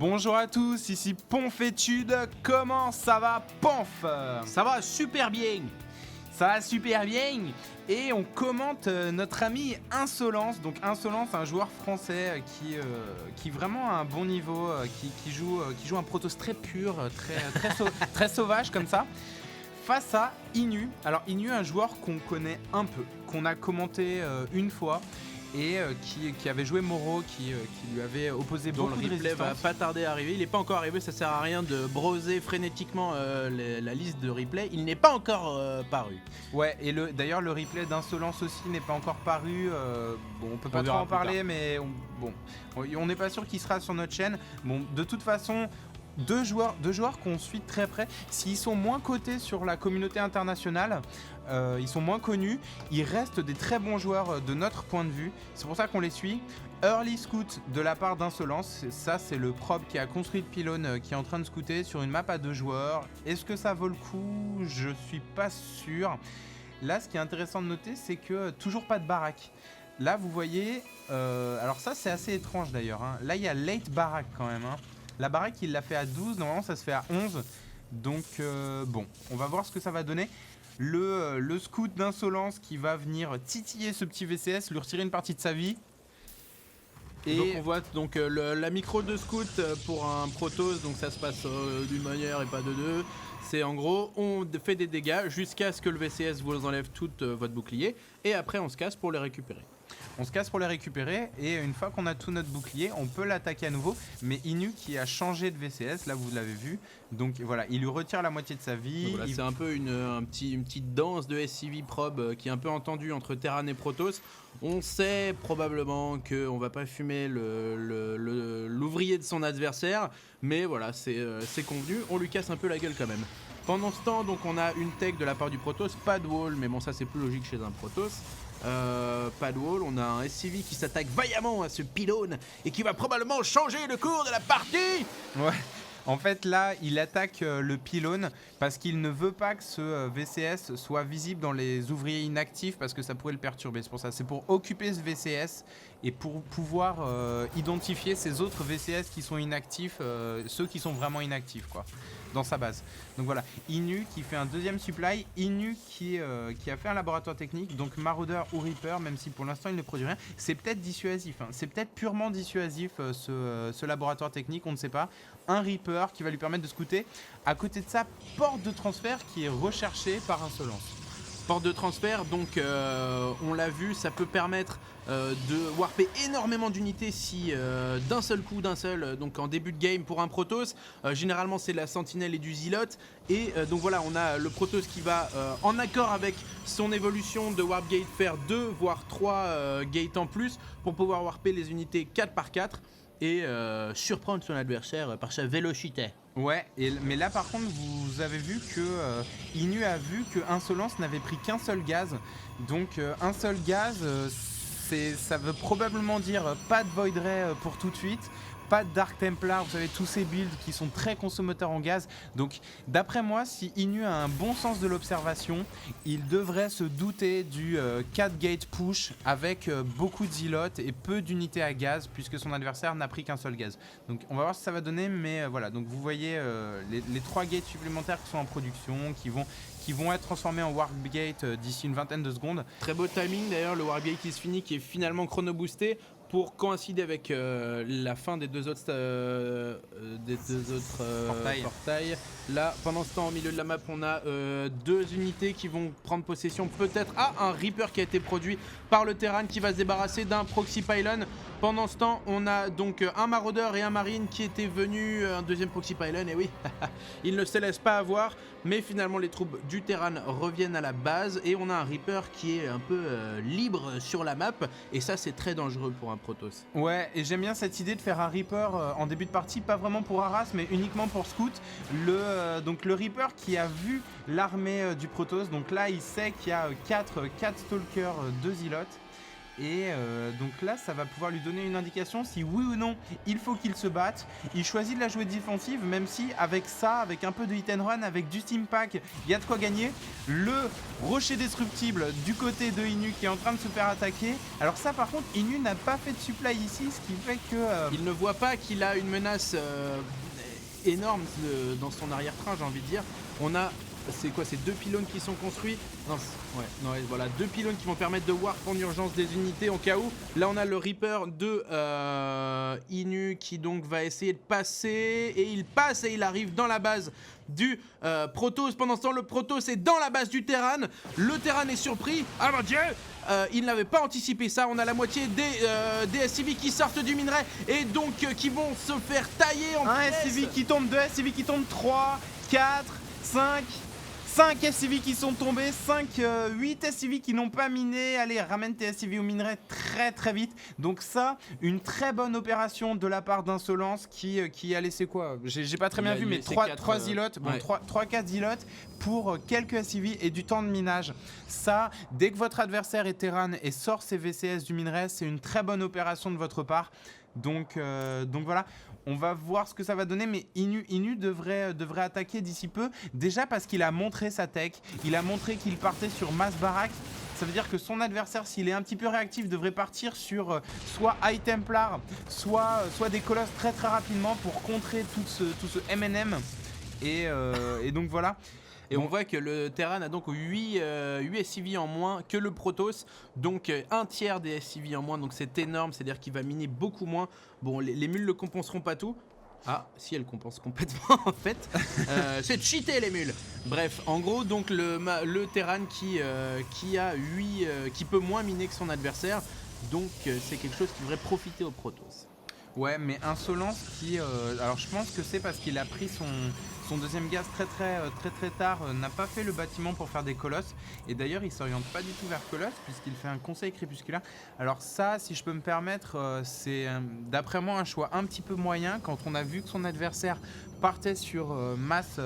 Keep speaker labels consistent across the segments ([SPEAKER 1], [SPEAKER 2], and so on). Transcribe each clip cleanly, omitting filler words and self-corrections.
[SPEAKER 1] Bonjour à tous, ici Ponfétude, comment ça va Ponf?
[SPEAKER 2] Ça va super bien.
[SPEAKER 1] Ça va super bien. Et on commente notre ami Insolence. Donc Insolence, un joueur français qui vraiment a un bon niveau, qui joue un Protoss très pur, très sauvage comme ça. Face à Inu. Alors Inu, un joueur qu'on connaît un peu, qu'on a commenté une fois. Et qui avait joué Moro, qui lui avait opposé
[SPEAKER 2] Dont
[SPEAKER 1] beaucoup
[SPEAKER 2] le
[SPEAKER 1] de
[SPEAKER 2] replay
[SPEAKER 1] résistance.
[SPEAKER 2] va pas tarder à arriver. Il n'est pas encore arrivé, ça sert à rien de browser frénétiquement la liste de replay. Il n'est pas encore paru.
[SPEAKER 1] Ouais, et d'ailleurs le replay d'Insolence aussi n'est pas encore paru. Bon, on peut pas trop
[SPEAKER 2] verra
[SPEAKER 1] en
[SPEAKER 2] plus
[SPEAKER 1] parler, mais on n'est pas sûr qu'il sera sur notre chaîne. Bon, de toute façon, deux joueurs qu'on suit de très près. S'ils sont moins cotés sur la communauté internationale, ils sont moins connus, ils restent des très bons joueurs de notre point de vue. C'est pour ça qu'on les suit. Early Scout de la part d'Insolence, ça c'est le probe qui a construit le pylône qui est en train de scouter sur une map à 2 joueurs. Est-ce que ça vaut le coup? Je suis pas sûr. Là, ce qui est intéressant de noter, c'est que toujours pas de baraque. Là, vous voyez, alors ça c'est assez étrange d'ailleurs, hein. Là, il y a late baraque quand même, hein. La baraque, il l'a fait à 12, normalement ça se fait à 11. Donc bon, on va voir ce que ça va donner. Le scout d'Insolence qui va venir titiller ce petit VCS, lui retirer une partie de sa vie.
[SPEAKER 2] Et donc on voit donc la micro de scout pour un Protoss, donc ça se passe d'une manière et pas de deux. C'est en gros, on fait des dégâts jusqu'à ce que le VCS vous enlève tout votre bouclier et après on se casse pour les récupérer.
[SPEAKER 1] On se casse pour les récupérer et une fois qu'on a tout notre bouclier, on peut l'attaquer à nouveau. Mais Inu qui a changé de VCS, là vous l'avez vu, donc voilà, il lui retire la moitié de sa vie.
[SPEAKER 2] Voilà, c'est un peu une petite danse de SCV probe qui est un peu entendue entre Terran et Protoss. On sait probablement qu'on va pas fumer l'ouvrier de son adversaire, mais voilà, c'est convenu, on lui casse un peu la gueule quand même. Pendant ce temps, donc on a une tech de la part du Protoss, pas de wall, mais bon ça c'est plus logique chez un Protoss. Pas de wall, on a un SCV qui s'attaque vaillamment à ce pylône et qui va probablement changer le cours de la partie.
[SPEAKER 1] Ouais. En fait, là, il attaque le pylône parce qu'il ne veut pas que ce VCS soit visible dans les ouvriers inactifs parce que ça pourrait le perturber. C'est pour ça. C'est pour occuper ce VCS et pour pouvoir identifier ces autres VCS qui sont inactifs, ceux qui sont vraiment inactifs, quoi, dans sa base. Donc voilà, Inu qui fait un deuxième supply, Inu qui a fait un laboratoire technique, donc Marauder ou Reaper, même si pour l'instant il ne produit rien. C'est peut-être dissuasif, hein. C'est peut-être purement dissuasif ce laboratoire technique, on ne sait pas. Un Reaper qui va lui permettre de scouter. À côté de ça, porte de transfert qui est recherchée par Insolence.
[SPEAKER 2] Porte de transfert, donc on l'a vu, ça peut permettre de warper énormément d'unités si d'un seul coup, donc en début de game pour un Protoss, généralement c'est la Sentinelle et du Zealot, et donc voilà, on a le Protoss qui va en accord avec son évolution de Warp Gate faire 2 voire 3 gates en plus pour pouvoir warper les unités 4 par 4 et surprendre son adversaire par sa vélocité.
[SPEAKER 1] Ouais, mais là par contre vous avez vu que Inu a vu que Insolence n'avait pris qu'un seul gaz. Donc un seul gaz, ça veut probablement dire pas de Void Ray pour tout de suite. Pas de Dark Templar, vous savez, tous ces builds qui sont très consommateurs en gaz. Donc d'après moi, si Inu a un bon sens de l'observation, il devrait se douter du 4 gate push avec beaucoup de Zealot et peu d'unités à gaz puisque son adversaire n'a pris qu'un seul gaz. Donc on va voir ce que ça va donner, mais voilà, donc vous voyez les 3 gates supplémentaires qui sont en production, qui vont être transformés en Warp Gate d'ici une vingtaine de secondes.
[SPEAKER 2] Très beau timing d'ailleurs, le Warp Gate qui se finit, qui est finalement chrono boosté pour coïncider avec la fin des deux autres portails. Là, pendant ce temps, au milieu de la map, on a 2 unités qui vont prendre possession peut-être. Ah, un Reaper qui a été produit par le Terran qui va se débarrasser d'un Proxy Pylon. Pendant ce temps, on a donc un Marauder et un Marine qui étaient venus, un deuxième Proxy Pylon, et oui, il ne se laisse pas avoir, mais finalement les troupes du Terran reviennent à la base et on a un Reaper qui est un peu libre sur la map, et ça c'est très dangereux pour un Protoss.
[SPEAKER 1] Ouais, et j'aime bien cette idée de faire un Reaper en début de partie, pas vraiment pour Arras, mais uniquement pour Scout. Donc le Reaper qui a vu l'armée du Protoss, donc là il sait qu'il y a 4 Stalkers, 2 Zealots. Et donc là, ça va pouvoir lui donner une indication si oui ou non il faut qu'il se batte. Il choisit de la jouer défensive, même si avec ça, avec un peu de hit and run, avec du steam pack, il y a de quoi gagner. Le rocher destructible du côté de Inu qui est en train de se faire attaquer. Alors ça par contre, Inu n'a pas fait de supply ici, ce qui fait que...
[SPEAKER 2] Il ne voit pas qu'il a une menace énorme dans son arrière-train, j'ai envie de dire. On a... C'est quoi, c'est 2 pylônes qui sont construits? Voilà, 2 pylônes qui vont permettre de warp en urgence des unités au cas où. Là on a le Reaper de Inu qui donc va essayer de passer, et il passe et il arrive dans la base du Protoss. Pendant ce temps, le Protoss est dans la base du Terran. Le Terran est surpris. Ah mon dieu, il n'avait pas anticipé ça. On a la moitié des SCV qui sortent du minerai et donc qui vont se faire tailler en
[SPEAKER 1] un
[SPEAKER 2] pièces.
[SPEAKER 1] SCV qui tombe, 2 SCV qui tombent, 3, 4, 5 SCV qui sont tombés, 8 SCV qui n'ont pas miné. Allez, ramène tes SCV au minerai très très vite. Donc ça, une très bonne opération de la part d'Insolence qui a laissé quoi? J'ai pas très bien vu, mais 3 zilotes, bon, 3-4 zilotes pour quelques SCV et du temps de minage. Ça, dès que votre adversaire est Terran et sort ses VCS du minerai, c'est une très bonne opération de votre part. Donc voilà, on va voir ce que ça va donner, mais Inu devrait attaquer d'ici peu, déjà parce qu'il a montré sa tech, il a montré qu'il partait sur masse baraque. Ça veut dire que son adversaire, s'il est un petit peu réactif, devrait partir sur soit High Templar, soit des colosses très très rapidement pour contrer tout ce MNM. Et donc voilà.
[SPEAKER 2] Et on voit que le Terran a donc 8 SCV en moins que le Protoss, donc un tiers des SCV en moins, donc c'est énorme, c'est-à-dire qu'il va miner beaucoup moins. Bon, les mules ne compenseront pas tout. Ah, si elles compensent complètement en fait. C'est cheaté les mules. Bref, en gros, donc le Terran qui peut moins miner que son adversaire, donc c'est quelque chose qui devrait profiter au Protoss.
[SPEAKER 1] Ouais, mais Insolence qui... alors je pense que c'est parce qu'il a pris son deuxième gaz très tard, n'a pas fait le bâtiment pour faire des colosses. Et d'ailleurs, il s'oriente pas du tout vers Colosse puisqu'il fait un conseil crépusculaire. Alors ça, si je peux me permettre, c'est d'après moi un choix un petit peu moyen quand on a vu que son adversaire partait sur masse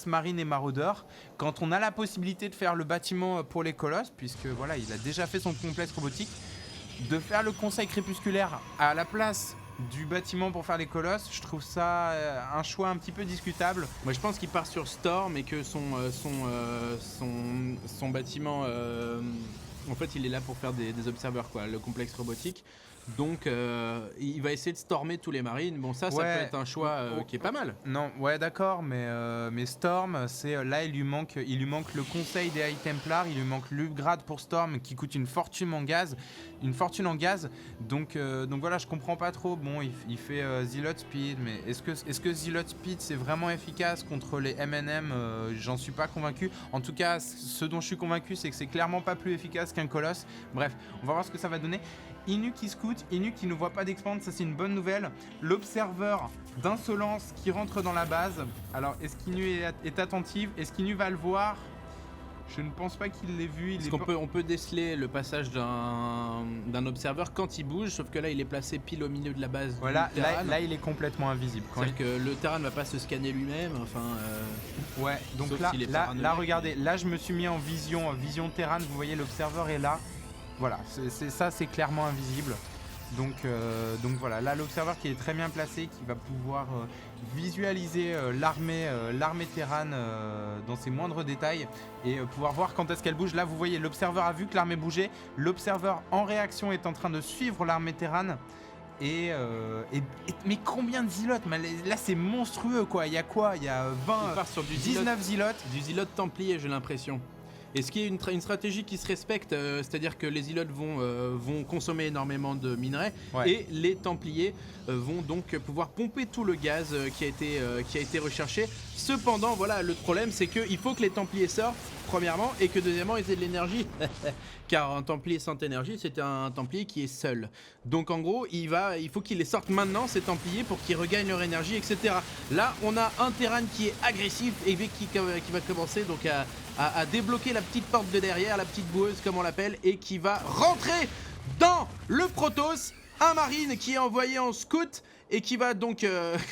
[SPEAKER 1] marine et maraudeur. Quand on a la possibilité de faire le bâtiment pour les colosses, puisque voilà, il a déjà fait son complexe robotique, de faire le conseil crépusculaire à la place du bâtiment pour faire les colosses, je trouve ça un choix un petit peu discutable.
[SPEAKER 2] Moi je pense qu'il part sur Storm et que son bâtiment en fait il est là pour faire des observeurs quoi, le complexe robotique. Donc il va essayer de stormer tous les marines. Bon ça peut être un choix qui est pas mal.
[SPEAKER 1] Non, ouais d'accord, mais Storm, c'est là il lui manque le conseil des High Templars, il lui manque l'upgrade pour Storm qui coûte une fortune en gaz. Donc voilà, je comprends pas trop. Bon, il fait Zealot Speed, mais est-ce que Zealot Speed c'est vraiment efficace contre les MNM? J'en suis pas convaincu. En tout cas, ce dont je suis convaincu, c'est que c'est clairement pas plus efficace qu'un colosse. Bref, on va voir ce que ça va donner. Inu qui scout, Inu qui ne voit pas d'expand, ça c'est une bonne nouvelle. L'observeur d'Insolence qui rentre dans la base. Alors, est-ce qu'Inu est attentive? Est-ce qu'Inu va le voir? Je ne pense pas qu'il l'ait vu.
[SPEAKER 2] On peut déceler le passage d'un observeur quand il bouge, sauf que là il est placé pile au milieu de la base.
[SPEAKER 1] Voilà, du Terran. Là il est complètement invisible.
[SPEAKER 2] C'est-à-dire que le Terran ne va pas se scanner lui-même.
[SPEAKER 1] Ouais, donc là regardez, là je me suis mis en vision Terran, vous voyez l'observeur est là. Voilà, c'est clairement invisible. Donc voilà, là l'observeur qui est très bien placé, qui va pouvoir visualiser l'armée Terran dans ses moindres détails et pouvoir voir quand est-ce qu'elle bouge. Là vous voyez, l'observeur a vu que l'armée bougeait, l'observeur en réaction est en train de suivre l'armée Terran. Mais combien de zilotes? Là c'est monstrueux quoi, il y a quoi? Il y a 19 zilotes.
[SPEAKER 2] Du zilot templier j'ai l'impression. Et ce qui est une stratégie qui se respecte, c'est-à-dire que les ilotes vont consommer énormément de minerais, et les Templiers vont donc pouvoir pomper tout le gaz qui a été recherché. Cependant, voilà, le problème c'est qu'il faut que les Templiers sortent, premièrement, et que deuxièmement ils aient de l'énergie. Car un Templier sans énergie, c'est un Templier qui est seul. Donc en gros, il faut qu'ils les sortent maintenant, ces Templiers, pour qu'ils regagnent leur énergie, etc. Là, on a un Terran qui est agressif et qui va commencer donc à débloquer la petite porte de derrière, la petite boueuse comme on l'appelle, et qui va rentrer dans le Protoss. Un marine qui est envoyé en scout et qui va donc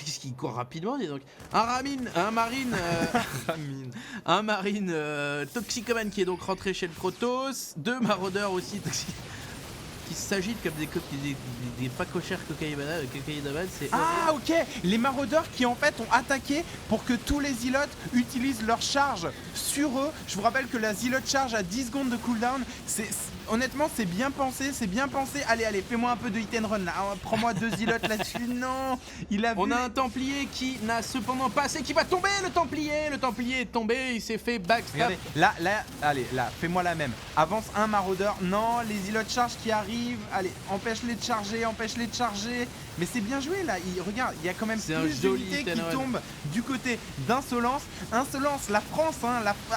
[SPEAKER 2] qui court rapidement, dis donc. Un marine toxicomane qui est donc rentré chez le Protoss. 2 maraudeurs aussi toxiques. s'agitent comme des facochères cocaïnabades, c'est
[SPEAKER 1] Ah ok, les maraudeurs qui en fait ont attaqué pour que tous les zealotes utilisent leur charge sur eux. Je vous rappelle que la zealot charge a 10 secondes de cooldown. Honnêtement c'est bien pensé, Allez, fais-moi un peu de hit and run là, prends-moi 2 zealotes là-dessus. Non,
[SPEAKER 2] On a un Templier qui n'a cependant pas assez, qui va tomber le Templier est tombé, il s'est fait backstab.
[SPEAKER 1] Regardez, là, fais-moi la même. Avance un maraudeur, non, les zealots charge qui arrivent, allez, empêche-les de charger. Mais c'est bien joué là, regarde, il y a quand même plus d'unités qui tombent du côté d'Insolence. Insolence, la France,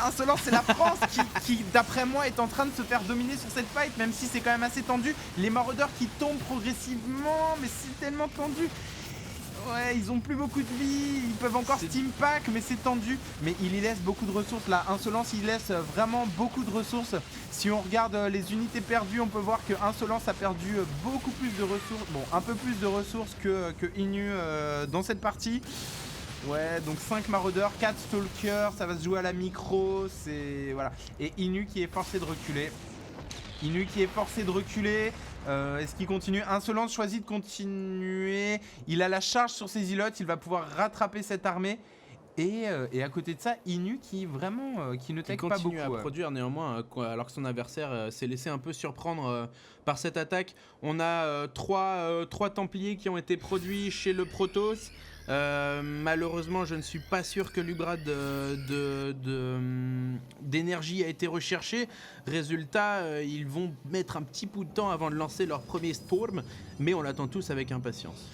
[SPEAKER 1] Insolence c'est la France qui d'après moi est en train de se faire dominer sur cette fight, même si c'est quand même assez tendu. Les maraudeurs qui tombent progressivement, mais c'est tellement tendu. Ouais, ils ont plus beaucoup de vie, ils peuvent encore steam pack, mais c'est tendu. Mais il y laisse beaucoup de ressources là. Insolence, il laisse vraiment beaucoup de ressources. Si on regarde les unités perdues, on peut voir que Insolence a perdu beaucoup plus de ressources. Bon, un peu plus de ressources que Inu dans cette partie. Ouais, donc 5 maraudeurs, 4 stalkers, ça va se jouer à la micro, c'est... Voilà. Et Inu qui est forcé de reculer. Est-ce qu'il continue? Insolence choisit de continuer. Il a la charge sur ses zealots, il va pouvoir rattraper cette armée. Et à côté de ça, Inu qui vraiment qui ne tech pas beaucoup.
[SPEAKER 2] Il continue à produire néanmoins, alors que son adversaire s'est laissé un peu surprendre par cette attaque. On a 3 Templiers qui ont été produits chez le Protoss. Malheureusement, je ne suis pas sûr que l'Ubra d'énergie a été recherché. Résultat, ils vont mettre un petit bout de temps avant de lancer leur premier Storm, mais on l'attend tous avec impatience.